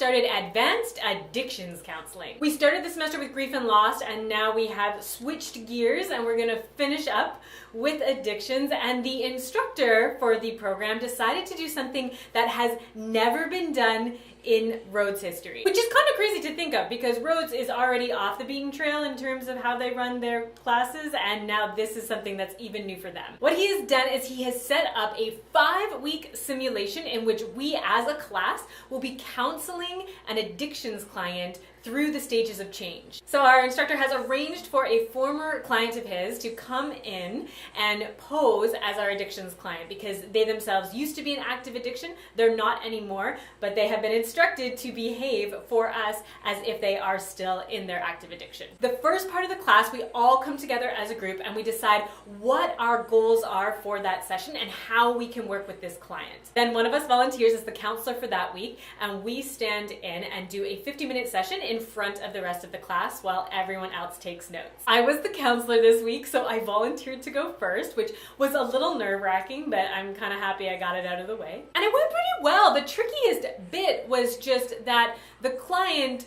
started advanced addictions counseling. We started the semester with grief and loss, and now we have switched gears and we're going to finish up with addictions. And the instructor for the program decided to do something that has never been done in Rhodes history, which is kind of crazy to think of because Rhodes is already off the beaten trail in terms of how they run their classes, and now this is something that's even new for them. What he has done is he has set up a 5-week simulation in which we as a class will be counseling an addictions client through the stages of change. So our instructor has arranged for a former client of his to come in and pose as our addictions client because they themselves used to be an active addiction. They're not anymore, but they have been instructed to behave for us as if they are still in their active addiction. The first part of the class, we all come together as a group and we decide what our goals are for that session and how we can work with this client. Then one of us volunteers as the counselor for that week, and we stand in and do a 50-minute session in front of the rest of the class while everyone else takes notes. I was the counselor this week, so I volunteered to go first, which was a little nerve-wracking, but I'm kind of happy I got it out of the way. And it went pretty well. The trickiest bit was just that the client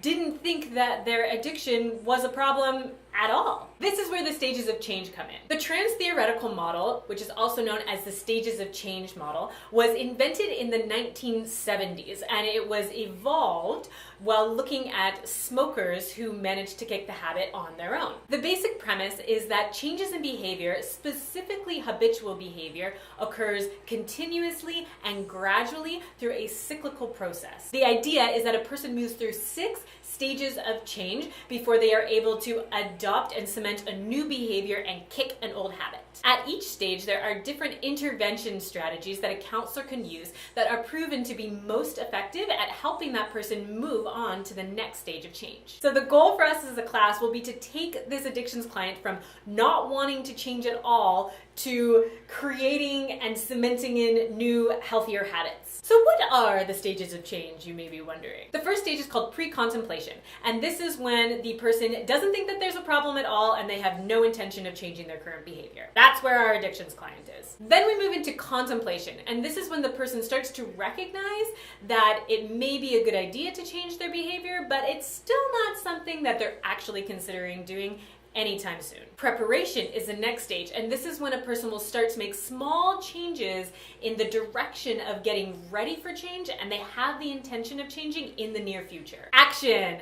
didn't think that their addiction was a problem at all. This is where the stages of change come in. The Transtheoretical Model, which is also known as the stages of change model, was invented in the 1970s, and it was evolved while looking at smokers who managed to kick the habit on their own. The basic premise is that changes in behavior, specifically habitual behavior, occurs continuously and gradually through a cyclical process. The idea is that a person moves through 6 stages of change before they are able to adopt and cement a new behavior and kick an old habit. At each stage, there are different intervention strategies that a counselor can use that are proven to be most effective at helping that person move on to the next stage of change. So the goal for us as a class will be to take this addictions client from not wanting to change at all to creating and cementing in new, healthier habits. So what are the stages of change, you may be wondering? The first stage is called pre-contemplation, and this is when the person doesn't think that there's a problem at all and they have no intention of changing their current behavior. That's where our addictions client is. Then we move into contemplation, and this is when the person starts to recognize that it may be a good idea to change their behavior, but it's still not something that they're actually considering doing anytime soon. Preparation is the next stage, and this is when a person will start to make small changes in the direction of getting ready for change, and they have the intention of changing in the near future. Action.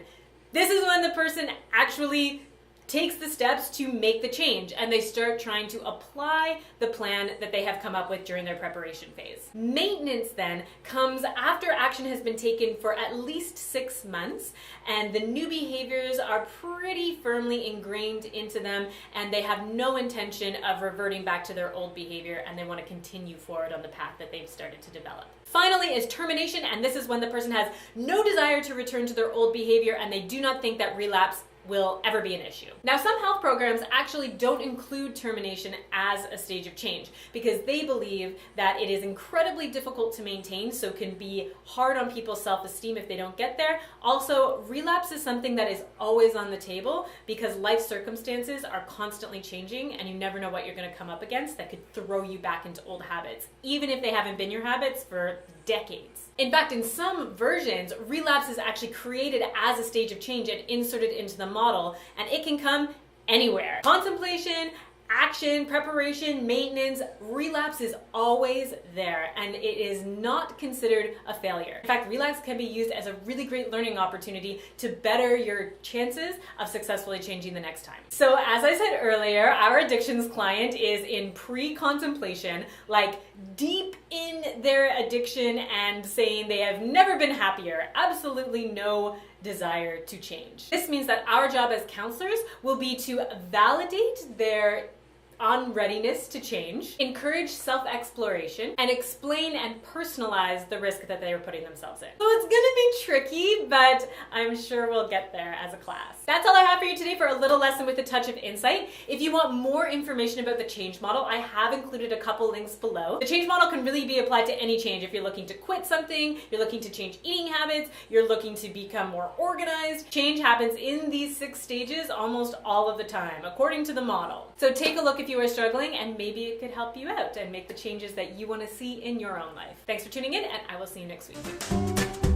This is when the person actually takes the steps to make the change and they start trying to apply the plan that they have come up with during their preparation phase. Maintenance then comes after action has been taken for at least 6 months and the new behaviors are pretty firmly ingrained into them and they have no intention of reverting back to their old behavior and they want to continue forward on the path that they've started to develop. Finally is termination, and this is when the person has no desire to return to their old behavior and they do not think that relapse will ever be an issue. Now, some health programs actually don't include termination as a stage of change because they believe that it is incredibly difficult to maintain, so can be hard on people's self-esteem if they don't get there. Also, relapse is something that is always on the table because life circumstances are constantly changing and you never know what you're going to come up against that could throw you back into old habits, even if they haven't been your habits for decades. In fact, in some versions, relapse is actually created as a stage of change and inserted into the model, and it can come anywhere. Contemplation, action, preparation, maintenance, relapse is always there, and it is not considered a failure. In fact, relapse can be used as a really great learning opportunity to better your chances of successfully changing the next time. So as I said earlier, our addictions client is in pre-contemplation, like deep in their addiction and saying they have never been happier, absolutely no desire to change. This means that our job as counselors will be to validate their unreadiness to change, encourage self-exploration, and explain and personalize the risk that they are putting themselves in. So it's gonna be tricky, but I'm sure we'll get there as a class. That's all I have for you today for a little lesson with a touch of insight. If you want more information about the change model, I have included a couple links below. The change model can really be applied to any change. If you're looking to quit something, you're looking to change eating habits, you're looking to become more organized. Change happens in these 6 stages almost all of the time, according to the model. So take a look if you are struggling, and maybe it could help you out and make the changes that you want to see in your own life. Thanks for tuning in, and I will see you next week.